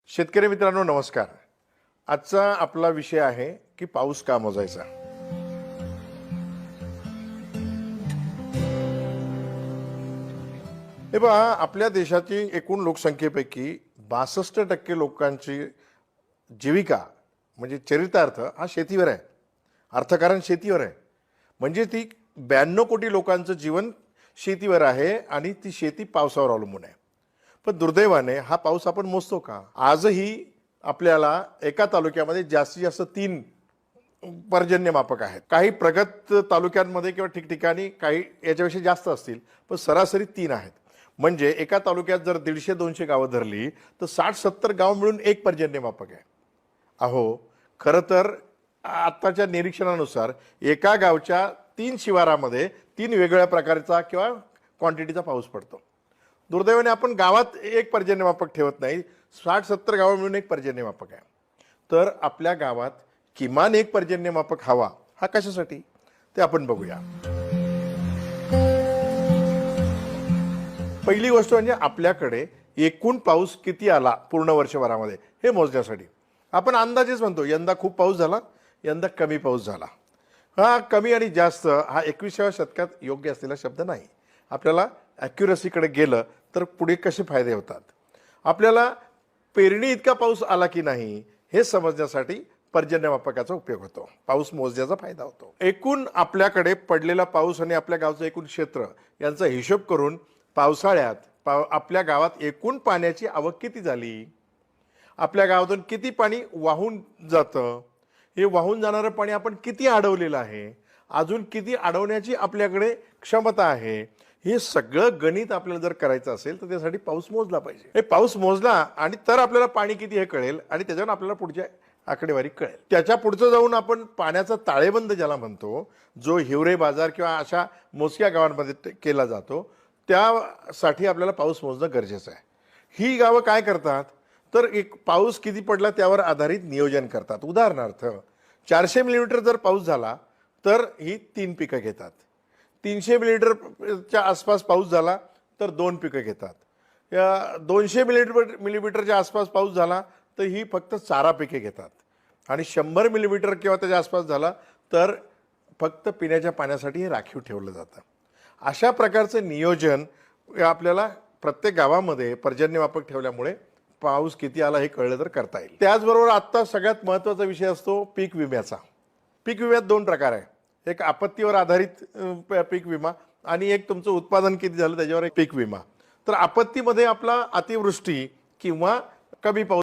शेतकरी मित्रांनो नमस्कार. आजचा आपला विषय आहे की पाऊस का मोजायचा. हे पहा, आपल्या देशाची एकूण लोकसंख्येपैकी 62% लोकांची जीविका म्हणजे चरितार्थ हा शेतीवर आहे. अर्थकारण शेतीवर आहे. म्हणजे ती 92 कोटी लोकांचं जीवन शेतीवर आहे आणि ती शेती पावसावर अवलंबून आहे. पण दुर्दैवाने हा पाऊस आपण मोजतो का? आजही आपल्याला एका तालुक्यामध्ये जास्तीत जास्त 3 पर्जन्यमापक आहेत. काही प्रगत तालुक्यांमध्ये किंवा ठिकठिकाणी काही याच्यापेक्षा जास्त असतील, पण सरासरी 3 आहेत. म्हणजे एका तालुक्यात जर 150-200 गावं धरली तर 60-70 गाव मिळून एक पर्जन्यमापक आहे. अहो, खरं तर आत्ताच्या निरीक्षणानुसार एका गावच्या 3 शिवारामध्ये 3 वेगवेगळ्या प्रकारचा किंवा क्वांटिटीचा पाऊस पडतो. दुर्दैवाने आपण गावात एक पर्जन्यमापक ठेवत नाही, 60-70 गावं मिळून एक पर्जन्यमापक आहे. तर आपल्या गावात किमान एक पर्जन्यमापक हवा हा कशासाठी ते आपण बघूया. पहिली गोष्ट म्हणजे आपल्याकडे एकूण पाऊस किती आला पूर्ण वर्षभरामध्ये हे मोजण्यासाठी. आपण अंदाजेच म्हणतो यंदा खूप पाऊस झाला, यंदा कमी पाऊस झाला. हा कमी आणि जास्त हा 21व्या शतकात योग्य असलेला शब्द नाही. आपल्याला ॲक्युरसीकडे गेलं तर पुढे कसे फायदे होतात. आपल्याला पेरणी इतका पाऊस आला की नाही हे समजण्यासाठी पर्जन्यमापकाचा उपयोग होतो. पाऊस मोजण्याचा फायदा होतो. एकूण आपल्याकडे पडलेला पाऊस आणि आपल्या गावचं एकूण क्षेत्र यांचा हिशोब करून पावसाळ्यात आपल्या गावात एकूण पाण्याची आवक किती झाली, आपल्या गावातून किती पाणी वाहून जातं, हे वाहून जाणारं पाणी आपण किती अडवलेलं आहे, अजून किती अडवण्याची आपल्याकडे क्षमता आहे, हे सगळं गणित आपल्याला जर करायचं असेल तर त्यासाठी पाऊस मोजला पाहिजे. हे पाऊस मोजला आणि तर आपल्याला पाणी किती हे कळेल आणि त्याच्यावर आपल्याला पुढच्या आकडेवारी कळेल. त्याच्या पुढचं जाऊन आपण पाण्याचा ताळेबंद ज्याला म्हणतो, जो हिवरे बाजार किंवा अशा मोजक्या गावांमध्ये केला जातो, त्यासाठी आपल्याला पाऊस मोजणं गरजेचं आहे. ही गावं काय करतात तर एक पाऊस किती पडला त्यावर आधारित नियोजन करतात. उदाहरणार्थ 400 मिलीमीटर जर पाऊस झाला तर ही 3 पिकं घेतात. 300 मिलीमीटरच्या आसपास पाऊस झाला तर 2 पिकं घेतात. या 200 मिलीमीटरच्या आसपास पाऊस झाला तर ही फक्त चारा पिके घेतात. आणि 100 मिलीमीटर किंवा त्याच्या आसपास झाला तर फक्त पिण्याच्या पाण्यासाठी हे राखीव ठेवलं जातं. अशा प्रकारचं नियोजन आपल्याला प्रत्येक गावामध्ये पर्जन्यमापक ठेवल्यामुळे पाऊस किती आला हे कळलं तर करता येईल. त्याचबरोबर आत्ता सगळ्यात महत्त्वाचा विषय असतो पीक विम्याचा. पीक विम्यात 2 प्रकार आहे. एक आपत्तीवर आधारित पीक विमा आणि एक तुमचं उत्पादन किती झालं त्याच्यावर एक पीक विमा. तर आपत्तीमध्ये आपला अतिवृष्टी किंवा कमी पाऊस